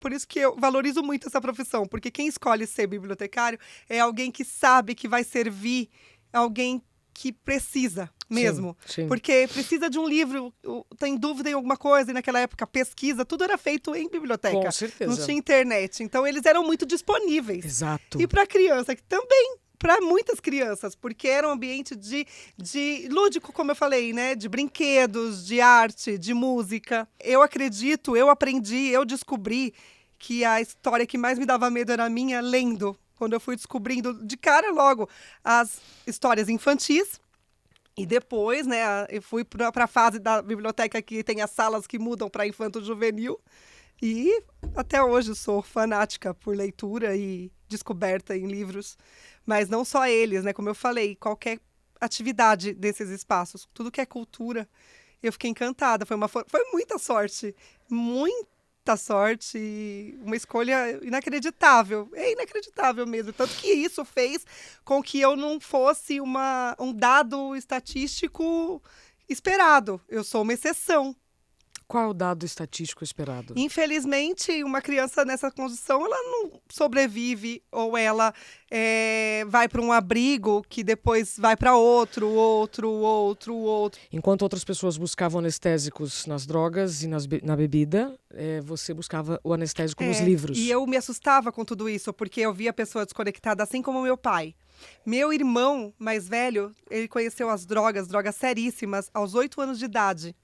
Por isso que eu valorizo muito essa profissão, porque quem escolhe ser bibliotecário é alguém que sabe que vai servir alguém que precisa mesmo. Sim. Porque precisa de um livro, tem dúvida em alguma coisa, e naquela época pesquisa, tudo era feito em biblioteca. Com certeza. Não tinha internet, então eles eram muito disponíveis. Exato. E para criança, que também, para muitas crianças, porque era um ambiente de lúdico, como eu falei, né? De brinquedos, de arte, de música. Eu acredito, eu aprendi, eu descobri que a história que mais me dava medo era a minha lendo. Quando eu fui descobrindo de cara logo as histórias infantis. E depois, né, eu fui para a fase da biblioteca que tem as salas que mudam para infanto-juvenil. E até hoje sou fanática por leitura e descoberta em livros. Mas não só eles, né? Como eu falei, qualquer atividade desses espaços, tudo que é cultura, eu fiquei encantada. Foi muita sorte. Muita sorte e uma escolha inacreditável. É inacreditável mesmo. Tanto que isso fez com que eu não fosse um dado estatístico esperado. Eu sou uma exceção. Qual é o dado estatístico esperado? Infelizmente, uma criança nessa condição, ela não sobrevive ou ela vai para um abrigo que depois vai para outro. Enquanto outras pessoas buscavam anestésicos nas drogas e na bebida, você buscava o anestésico nos livros. E eu me assustava com tudo isso, porque eu via a pessoa desconectada, assim como meu pai. Meu irmão mais velho, ele conheceu as drogas seríssimas, aos 8 anos de idade.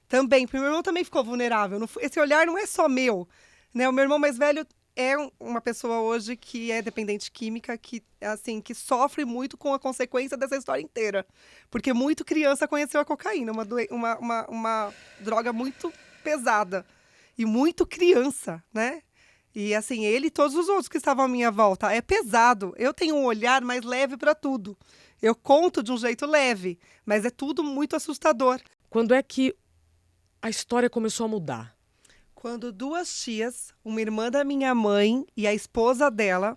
Também, porque o meu irmão também ficou vulnerável. Esse olhar não é só meu, né? O meu irmão mais velho é uma pessoa hoje que é dependente química, que sofre muito com a consequência dessa história inteira. Porque muito criança conheceu a cocaína, uma droga muito pesada. E muito criança, né? E assim, ele e todos os outros que estavam à minha volta. É pesado. Eu tenho um olhar mais leve para tudo. Eu conto de um jeito leve, mas é tudo muito assustador. Quando é que a história começou a mudar? Quando 2 tias, uma irmã da minha mãe e a esposa dela,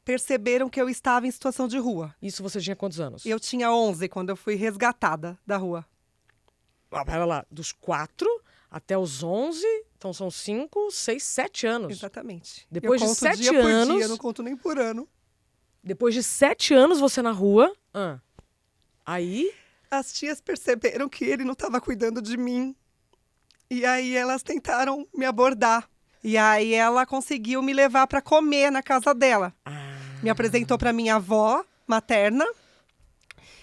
perceberam que eu estava em situação de rua. Isso você tinha quantos anos? Eu tinha 11 quando eu fui resgatada da rua. Pera lá, dos 4 até os 11, então são 5, 6, 7 anos. Exatamente. Depois eu de conto 7 dia anos... por dia, não conto nem por ano. Depois de 7 anos você na rua, aí... As tias perceberam que ele não estava cuidando de mim. E aí elas tentaram me abordar. E aí ela conseguiu me levar para comer na casa dela. Me apresentou para minha avó materna.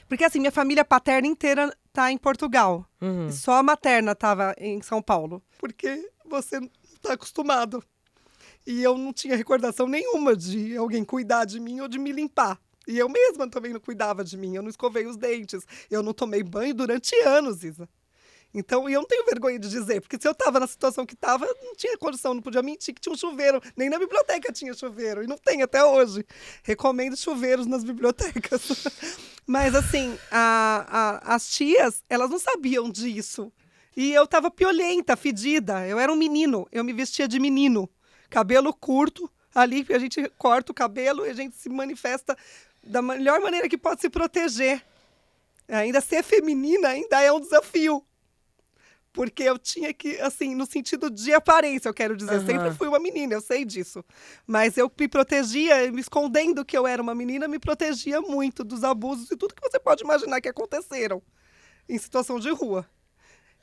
Porque assim, minha família paterna inteira tá em Portugal. Uhum. Só a materna estava em São Paulo. Porque você não está acostumado. E eu não tinha recordação nenhuma de alguém cuidar de mim ou de me limpar. E eu mesma também não cuidava de mim. Eu não escovei os dentes. Eu não tomei banho durante anos, Isa. Então, e eu não tenho vergonha de dizer, porque se eu estava na situação que estava, não tinha condição, não podia mentir que tinha um chuveiro. Nem na biblioteca tinha chuveiro, e não tem até hoje. Recomendo chuveiros nas bibliotecas. Mas, assim, as tias, elas não sabiam disso. E eu estava piolenta, fedida. Eu era um menino, eu me vestia de menino. Cabelo curto, ali a gente corta o cabelo e a gente se manifesta da melhor maneira que pode se proteger. Ainda ser feminina ainda é um desafio. Porque eu tinha que, assim, no sentido de aparência, eu quero dizer. Sempre fui uma menina, eu sei disso. Mas eu me protegia, me escondendo que eu era uma menina, me protegia muito dos abusos e tudo que você pode imaginar que aconteceram em situação de rua.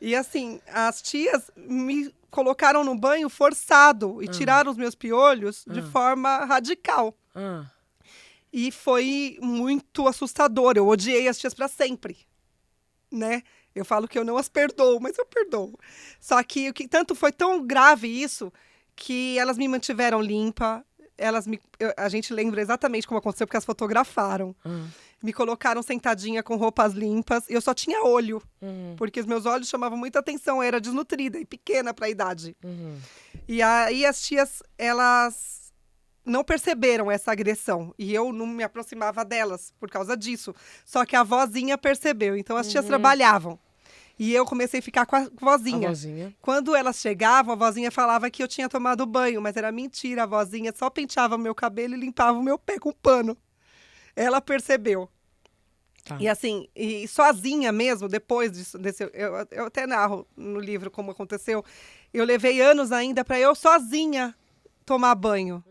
E, assim, as tias me colocaram no banho forçado e tiraram os meus piolhos de forma radical. E foi muito assustador. Eu odiei as tias para sempre, né? Eu falo que eu não as perdoo, mas eu perdoo. Só que tanto foi tão grave isso que elas me mantiveram limpa. A gente lembra exatamente como aconteceu, porque elas fotografaram. Me colocaram sentadinha com roupas limpas. Eu só tinha olho, porque os meus olhos chamavam muita atenção. Eu era desnutrida e pequena para a idade. E aí as tias, elas não perceberam essa agressão. E eu não me aproximava delas por causa disso. Só que a vozinha percebeu. Então as tias trabalhavam. E eu comecei a ficar com a vozinha. Quando elas chegavam, a vozinha falava que eu tinha tomado banho. Mas era mentira. A vozinha só penteava o meu cabelo e limpava o meu pé com pano. Ela percebeu. E assim, e sozinha mesmo, depois disso, eu até narro no livro como aconteceu. Eu levei anos ainda para eu sozinha tomar banho.